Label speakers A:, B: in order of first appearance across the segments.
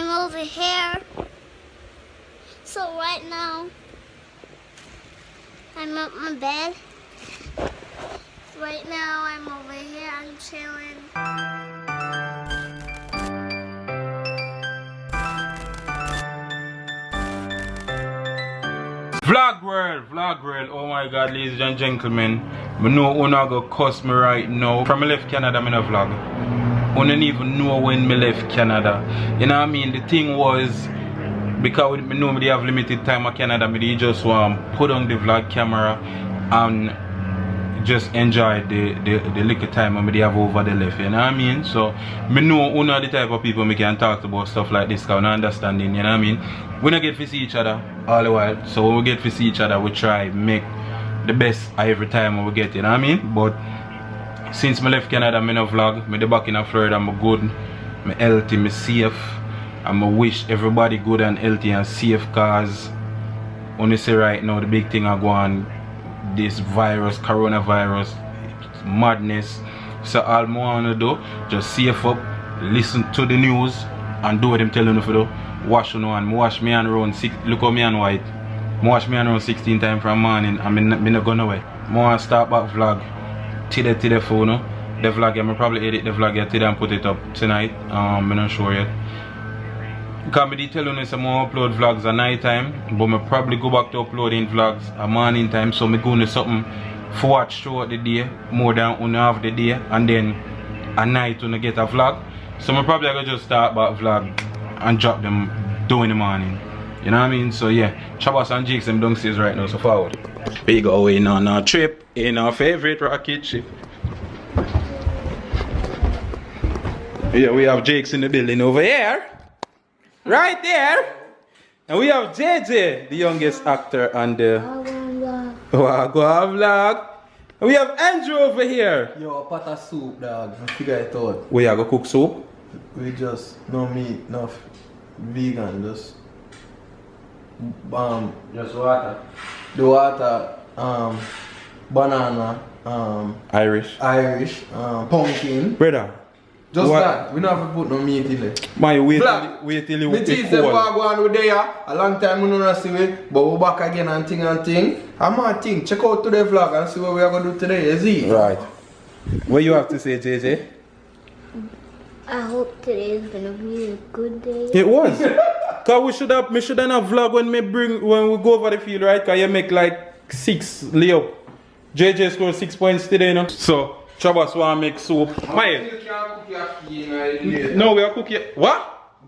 A: I'm over here. So right now, I'm at my bed. Right now, I'm over here. I'm chilling.
B: Vlog world, oh my god, ladies and gentlemen. I know who not go cuss me right now. From I left Canada, I no vlog. I don't even know when I left Canada. You know what I mean? The thing was, because I know I have limited time in Canada, I just want to put on the vlog camera and just enjoy the little time I have over the left, you know what I mean? So I know who not the type of people I can talk about stuff like this because I understanding, you know what I mean? We don't get to see each other all the while, so when we get to see each other, we try make the best every time we get, you know what I mean? But since I left Canada, I no vlog. I'm back in Florida, I'm good, I'm healthy, I'm safe. And I wish everybody good and healthy and safe because honestly right now the big thing I go on this virus, coronavirus, madness. So all I want to do, just safe up, listen to the news and do what them telling you to do. Wash your hand. I wash me hand around look how me hand white. I wash me hand around 16 times from morning and I'm not going away. I want to start back vlog to the phone. The vlog, I'm probably edit the vlog today and put it up tonight. I'm not sure yet. Because I tell you some more upload vlogs at night time, but I probably go back to uploading vlogs at morning time, so I go to something for watch throughout the day, more than one half the day, and then at night when I get a vlog. So I probably gonna just start back vlog and drop them in the morning. You know what I mean? So yeah, Chabas and Jakes them downstairs right now, so forward. We go away on our trip in our favorite rocket ship. Yeah, we have Jakes in the building over here. Right there, and we have JJ, the youngest actor on the Wagwan vlog. And we have Andrew over here.
C: Yo, a pot of soup, dog. I figure it out.
B: We are gonna cook soup.
C: We just no meat, no vegan, just water. The water, banana,
B: Irish,
C: pumpkin.
B: brother.
C: Just
B: what?
C: that. We don't have to put no meat in it.
B: Man, wait till you
C: me teach them Wagwan with there. A long time we don't see it, but we back again and thing. I'm gonna think. Check out today's vlog and see what we are gonna do today. You see?
B: Right. What you have to say, JJ?
A: I hope today is gonna be a good day.
B: It was. Cause we should have vlog when we go over the field, right? Cause you make like 6 layup. JJ scored 6 points today, you know. So Chabas want to make soup. No, we are cooking. What?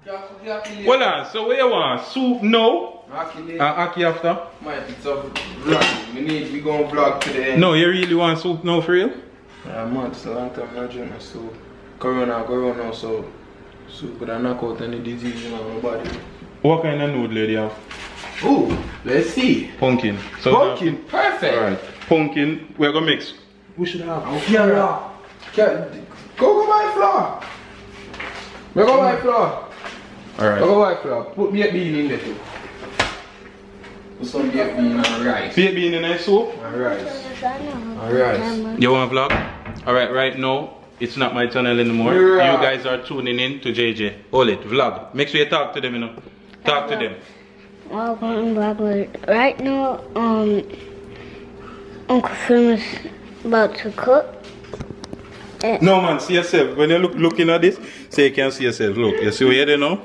B: Hold on. So what you want? Soup now? Aki after?
C: It's a vlog. We gonna vlog today.
B: No, you really want soup now for real?
C: Man, it's a long time not drinking soup. Corona, so soup could knock out any disease in my body.
B: What kind of noodle do you have?
C: Ooh, let's see.
B: Pumpkin. So
C: pumpkin, perfect.
B: Alright. Pumpkin, we're gonna mix. We should have.
C: Go buy flour. Go buy flour.
B: Alright.
C: Go buy flour. Put baked bean in there too. Put some baked bean and rice.
B: Baked bean in the soup?
C: And rice. And rice.
B: You want a vlog? Alright, right now, it's not my channel anymore.
C: Yeah.
B: You guys are tuning in to JJ. Hold it, vlog. Make sure you talk to them, you know. Talk to them.
A: Right now, Uncle Famous about to cook.
B: No man, see yourself. When you're looking at this, say you can see yourself. Look, you see what you're doing now?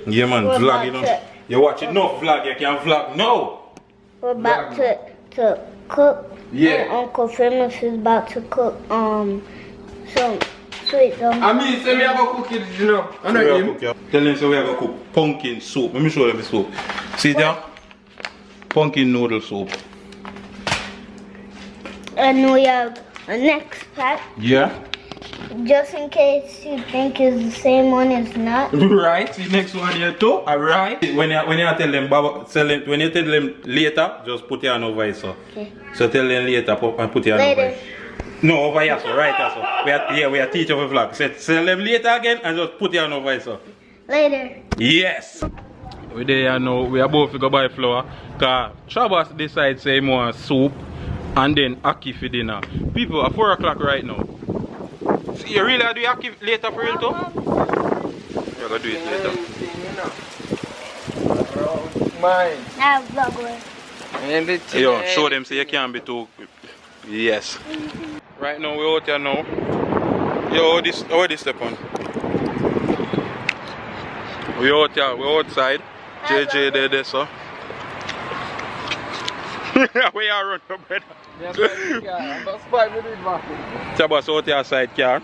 B: Yeah man,
A: We're
B: vlog, you know.
A: to,
B: You watch it, no vlog, you can't vlog, no!
A: we're about to cook.
B: Yeah.
A: And Uncle Famous is about to cook some sweet dumplings.
C: I mean, say me have to cook it, you know. I know him.
B: Tell them so we have to cook pumpkin soup. Let me show you the soup. See there? Pumpkin noodle soup.
A: And we have a next pack.
B: Yeah.
A: Just in case you think it's the same one, it's not.
B: Right. See next one here too. Alright. When you tell them when you tell them later, just put it on over here, so.
A: Okay.
B: So tell them later and put it on over here. No, over here, so right so. We are teaching of a vlog. So tell them later again and just put it on over here, so.
A: Later.
B: Yes. We there now, we are both to go buy flour. Cause Chabas decides say more soup and then Aki for dinner. People at 4 o'clock right now. So you really do Aki later for real too? We're gonna do it later.
C: Mine.
A: Now vlog away.
B: Yo, show them so you can't be too. Yes. Right now we're out here now. Yo, how this step on? We're out here, we're outside. JJ there, so. We are running, brother.
C: About 5 minutes back.
B: Chabas out here side car.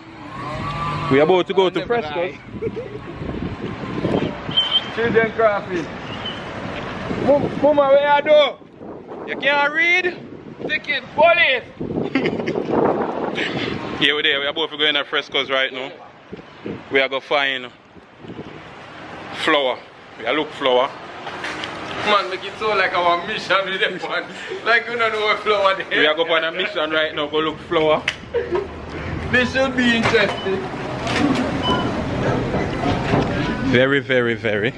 B: We are about to go to Prescott.
C: Children crafting.
B: Mama, where you do? You can't read?
C: Ticket, police!
B: Yeah, we're there. We're about to go in the Frescoes right now. We are going to find flour. We are look flour.
C: Man, make it so like our mission with them one. Like we don't know what flour there.
B: We are going on a mission right now. Go look flour.
C: This should be interesting.
B: Very, very, very.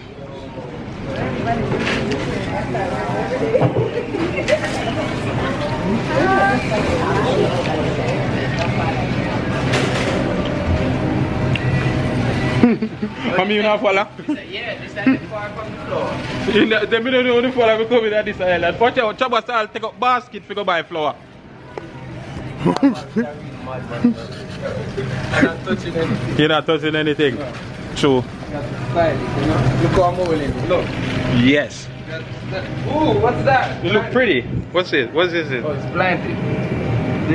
B: Come you not follow?
C: Yeah, this is far from the floor.
B: The minute you only follow, we come in at this island. Watch out, Chabas, I'll take up basket to go buy flour.
C: I'm not touching anything.
B: You're not touching anything? True.
C: Look how I'm moving. Look.
B: Yes.
C: Ooh, what's that?
B: You look pretty. What's it? What is it?
C: Oh, it's planting.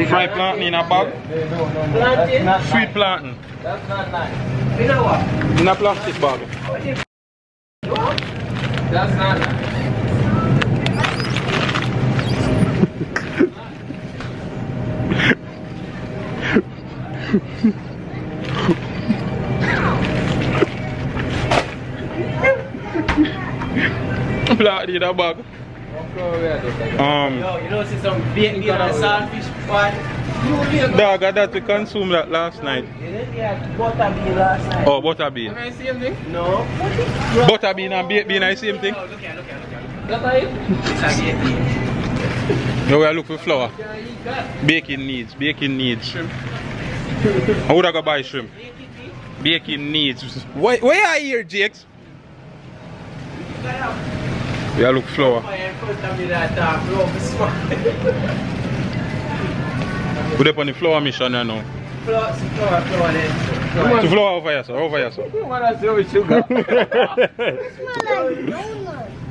B: Fried plantain in a bag?
C: No.
A: Plantain?
B: Sweet plantain.
C: That's not nice. You know what?
B: In a plastic bag.
C: That's not nice.
B: Plantain in a bag.
C: Yo, you know, see some bacon and saltfish pot?
B: Dog, I had to consume that last night.
D: You didn't get butter bean last night.
B: Oh, butter bean.
C: Am I the same thing?
D: No.
B: Butter bean and baked bean are the same thing?
D: No, look at.
C: That's not it?
D: It's a bean.
B: Now we are looking for flour.
C: Can I eat that?
B: Baking needs.
C: Shrimp.
B: I would have go buy shrimp. Baking needs. Why are you here, Jakes? We are looking for flour. We're up on the flour mission now.
D: Flour then.
B: To flour over here, sir. Over here, sir.
C: You want to say with sugar?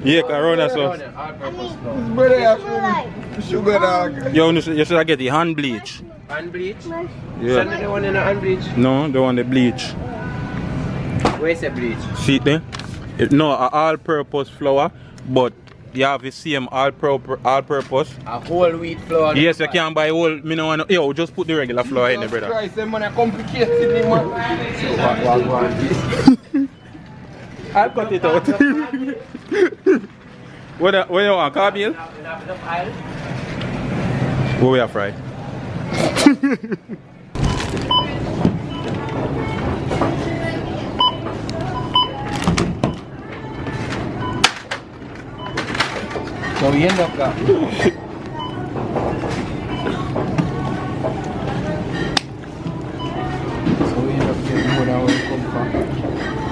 B: Yeah, Corona, sir.
C: Brother, you have sugar dog.
B: Yo, you should get the hand bleach.
D: Hand bleach?
B: Yeah.
D: Send me the one in the hand bleach.
B: No, the one the bleach.
D: Where's the bleach?
B: See it there? No, a all-purpose flour, but you have the same all-purpose.
D: A whole wheat flour.
B: Yes, you can buy whole. Me no want. Yo, just put the regular flour in there, brother.
C: Christ, them man are complicated, man.
B: I'll cut it out. What you want, carbill? What we are fry?
C: So we end up that. So we end up getting more than we come from.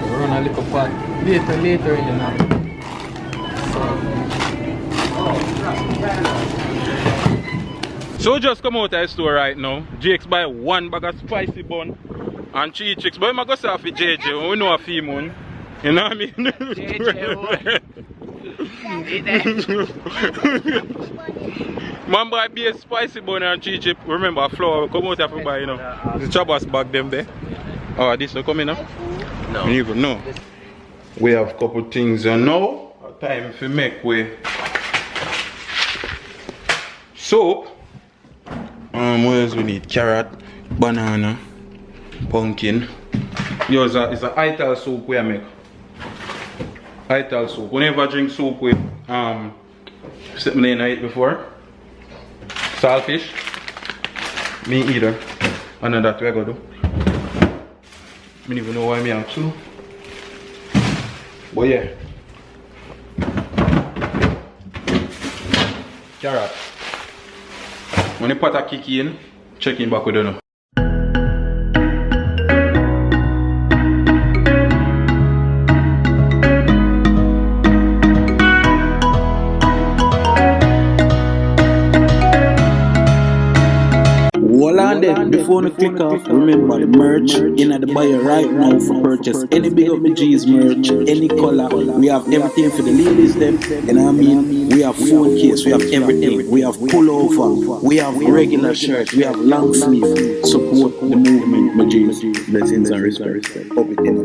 C: We run a little part later in the night.
B: So just come out of the store right now. Jake's buy one bag of spicy bun and 3 chicks. But I'm going to say for JJ, we know a few months. You know what I mean? Man buy be a spicy bun and 3 chips. Remember flour come out of buy, you know. The Chabas bag them there. Oh, this not coming now?
D: No.
B: You even know. We have a couple things now. Time if we make way. Soap. What else we need? Carrot, banana, pumpkin. Yo, it's a ital soup we make. Ital soup. We never drink soup with something I eat before. Saltfish. Me either. And then that we go do. I don't even know why me have two. But yeah. Carrot. When the pot kick in, check in back with you now.
E: then, before you click off, remember the merch in the bio right now for purchase. Any Big Up My G's merch, any color, we have everything for the ladies them. You know what I mean? We have phone case, we have everything. We have pullover, we have regular shirt, we have long sleeve. Support the movement, my G's. Blessings and respect. Up it in a